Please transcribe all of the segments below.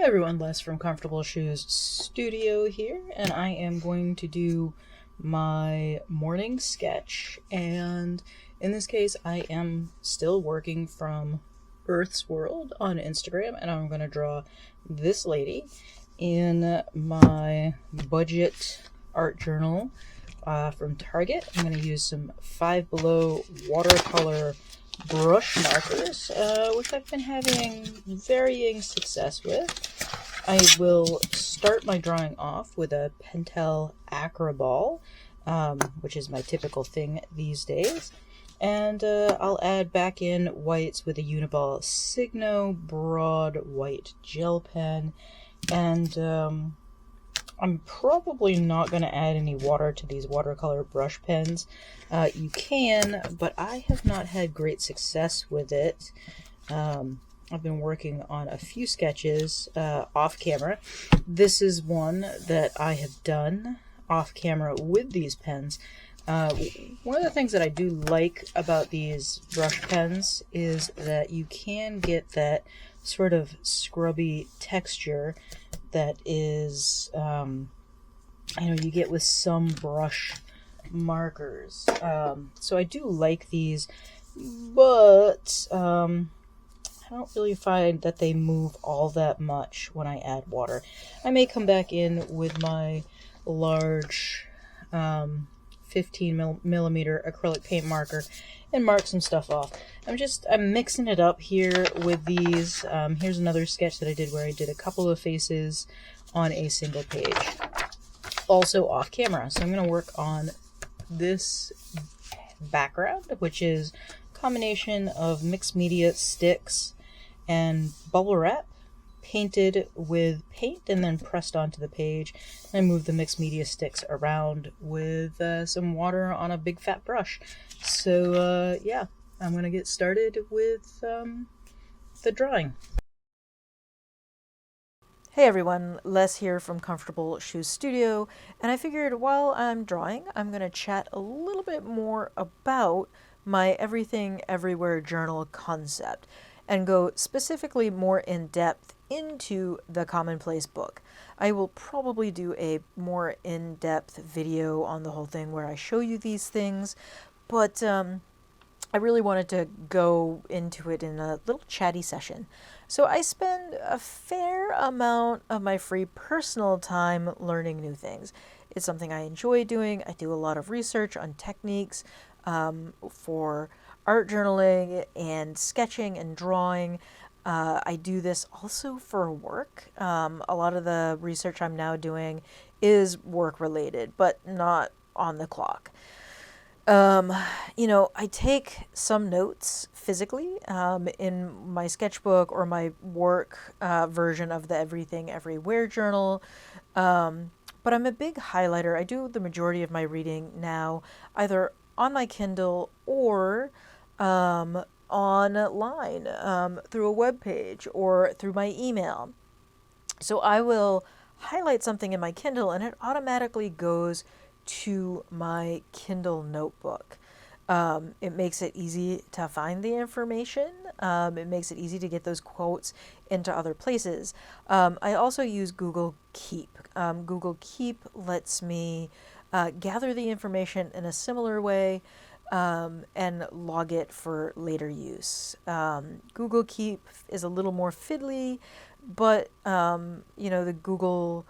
Hey everyone, Les from Comfortable Shoes Studio here, and I am going to do my morning sketch. And in this case, I am still working from Earth's World on Instagram, and I'm going to draw this lady in my budget art journal from Target. I'm going to use some Five Below watercolor brush markers, which I've been having varying success with. I will start my drawing off with a Pentel Acroball, which is my typical thing these days. And I'll add back in whites with a Uniball Signo broad white gel pen. And I'm probably not going to add any water to these watercolor brush pens. You can, but I have not had great success with it. I've been working on a few sketches off camera. This is one that I have done off camera with these pens. One of the things that I do like about these brush pens is that you can get that sort of scrubby texture that is, you get with some brush markers. So I do like these, but I don't really find that they move all that much when I add water. I may come back in with my large 15 millimeter acrylic paint marker and mark some stuff off. I'm mixing it up here with these. Here's another sketch that I did where I did a couple of faces on a single page, also off camera. So I'm going to work on this background, which is a combination of mixed media sticks and bubble wrap painted with paint and then pressed onto the page. I move the mixed media sticks around with some water on a big fat brush. So yeah, I'm gonna get started with the drawing. Hey everyone, Les here from Comfortable Shoes Studio, and I figured while I'm drawing, I'm going to chat a little bit more about my Everything Everywhere journal concept and go specifically more in depth into the Commonplace book. I will probably do a more in-depth video on the whole thing where I show you these things, but I really wanted to go into it in a little chatty session. So I spend a fair amount of my free personal time learning new things. It's something I enjoy doing. I do a lot of research on techniques for art journaling and sketching and drawing. I do this also for work. A lot of the research I'm now doing is work related, but not on the clock. I take some notes physically in my sketchbook or my work version of the Everything Everywhere journal. But I'm a big highlighter. I do the majority of my reading now either on my Kindle or online through a web page or through my email. So I will highlight something in my Kindle and it automatically goes to my Kindle notebook. It makes it easy to find the information. It makes it easy to get those quotes into other places. I also use Google Keep. Google Keep lets me gather the information in a similar way and log it for later use. Google Keep is a little more fiddly, but the Google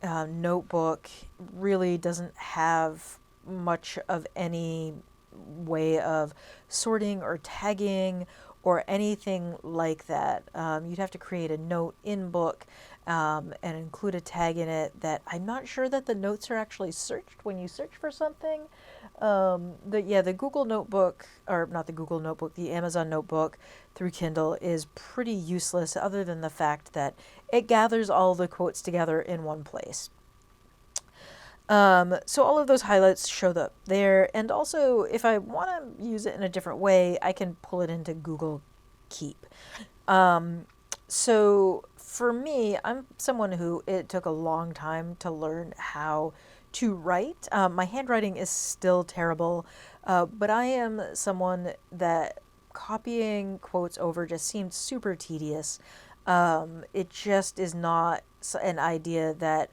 notebook really doesn't have much of any way of sorting or tagging or anything like that. You'd have to create a note in book and include a tag in it that I'm not sure that the notes are actually searched when you search for something. The Google Notebook, or not the Google Notebook, the Amazon Notebook through Kindle is pretty useless other than the fact that it gathers all the quotes together in one place. So all of those highlights show up there, and also if I want to use it in a different way, I can pull it into Google Keep. So for me, I'm someone who it took a long time to learn how to write. My handwriting is still terrible, but I am someone that copying quotes over just seemed super tedious. It just is not an idea that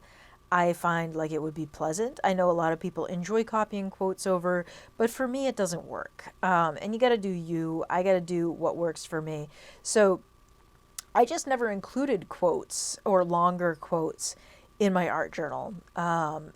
I find like it would be pleasant. I know a lot of people enjoy copying quotes over, but for me, it doesn't work. And you got to do you. I got to do what works for me. So I just never included quotes or longer quotes in my art journal.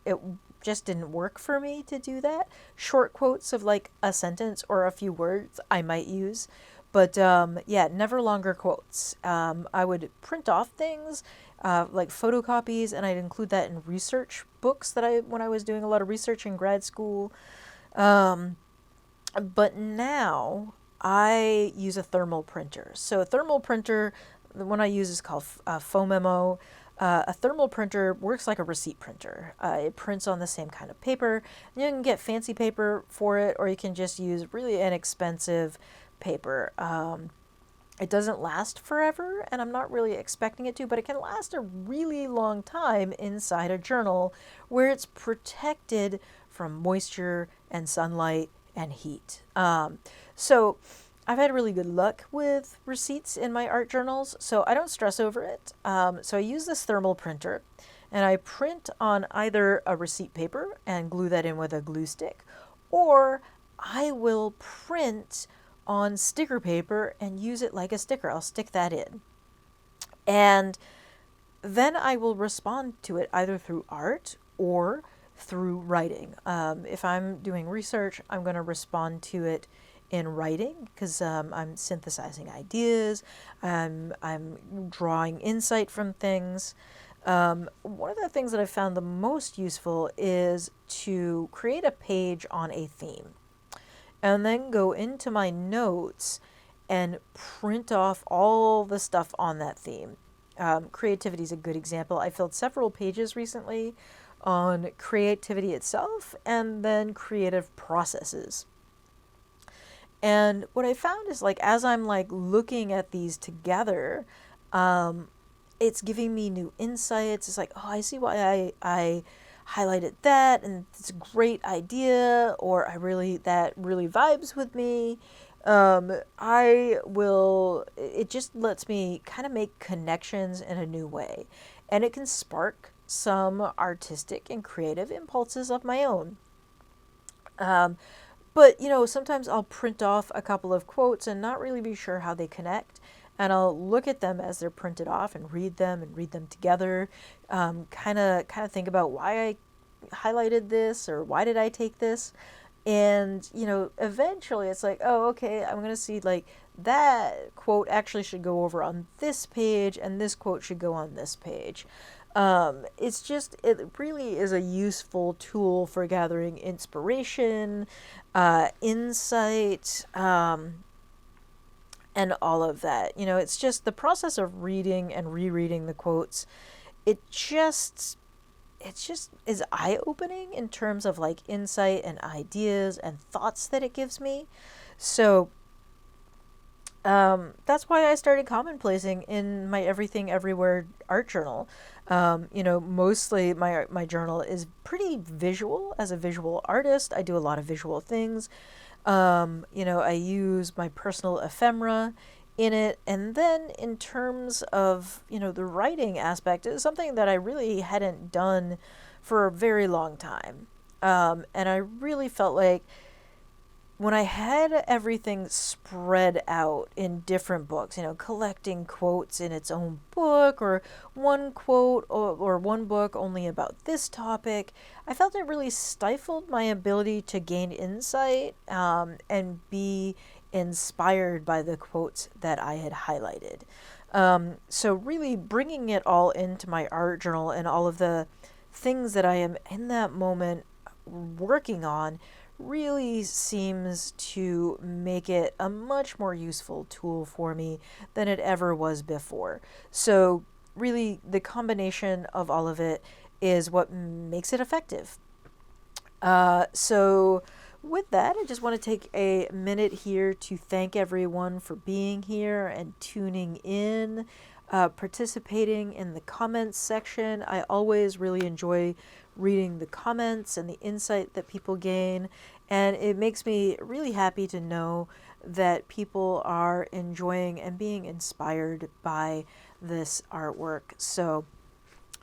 It just didn't work for me to do that. Short quotes of like a sentence or a few words I might use. But yeah, never longer quotes. I would print off things like photocopies, and I'd include that in research books when I was doing a lot of research in grad school. But now I use a thermal printer. So a thermal printer, the one I use is called Phomemo. A thermal printer works like a receipt printer. It prints on the same kind of paper. You can get fancy paper for it, or you can just use really inexpensive paper. It doesn't last forever, and I'm not really expecting it to, but it can last a really long time inside a journal where it's protected from moisture and sunlight and heat. So I've had really good luck with receipts in my art journals, so I don't stress over it. So I use this thermal printer, and I print on either a receipt paper and glue that in with a glue stick, or I will print on sticker paper and use it like a sticker. I'll stick that in. And then I will respond to it either through art or through writing. If I'm doing research, I'm going to respond to it in writing because I'm synthesizing ideas, I'm drawing insight from things. One of the things that I found the most useful is to create a page on a theme and then go into my notes and print off all the stuff on that theme. Creativity is a good example. I filled several pages recently on creativity itself and then creative processes. And what I found is like as I'm like looking at these together, it's giving me new insights. It's like, oh, I see why I highlighted that, and it's a great idea, or that really vibes with me. It just lets me kind of make connections in a new way, and it can spark some artistic and creative impulses of my own. But, sometimes I'll print off a couple of quotes and not really be sure how they connect. And I'll look at them as they're printed off and read them together. Kind of think about why I highlighted this or why did I take this. And, eventually it's like, oh, okay, I'm going to see like that quote actually should go over on this page and this quote should go on this page. It really is a useful tool for gathering inspiration, insight, and all of that. It's just the process of reading and rereading the quotes. It just is eye-opening in terms of like insight and ideas and thoughts that it gives me. So that's why I started commonplacing in my Everything Everywhere art journal. Mostly my journal is pretty visual. As a visual artist, I do a lot of visual things. I use my personal ephemera in it. And then in terms of, the writing aspect, it's something that I really hadn't done for a very long time. And I really felt like when I had everything spread out in different books, collecting quotes in its own book or one quote or one book only about this topic, I felt it really stifled my ability to gain insight and be inspired by the quotes that I had highlighted. So really bringing it all into my art journal and all of the things that I am in that moment working on really seems to make it a much more useful tool for me than it ever was before. So really the combination of all of it is what makes it effective. So with that, I just want to take a minute here to thank everyone for being here and tuning in, participating in the comments section. I always really enjoy reading the comments and the insight that people gain, and it makes me really happy to know that people are enjoying and being inspired by this artwork. So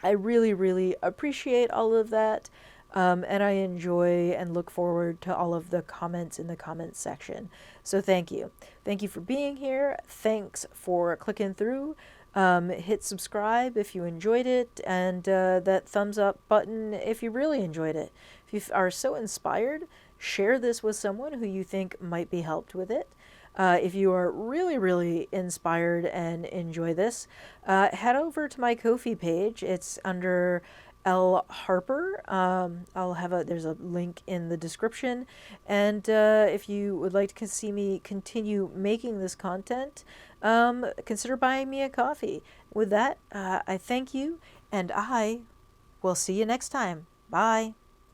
I really, really appreciate all of that. And I enjoy and look forward to all of the comments in the comments section. So thank you. Thank you for being here. Thanks for clicking through. Hit subscribe if you enjoyed it, and that thumbs up button if you really enjoyed it. If you are so inspired, share this with someone who you think might be helped with it. If you are really, really inspired and enjoy this, head over to my Ko-fi page. It's under L Harper. There's a link in the description. And if you would like to see me continue making this content, consider buying me a coffee. With that, I thank you, and I will see you next time. Bye.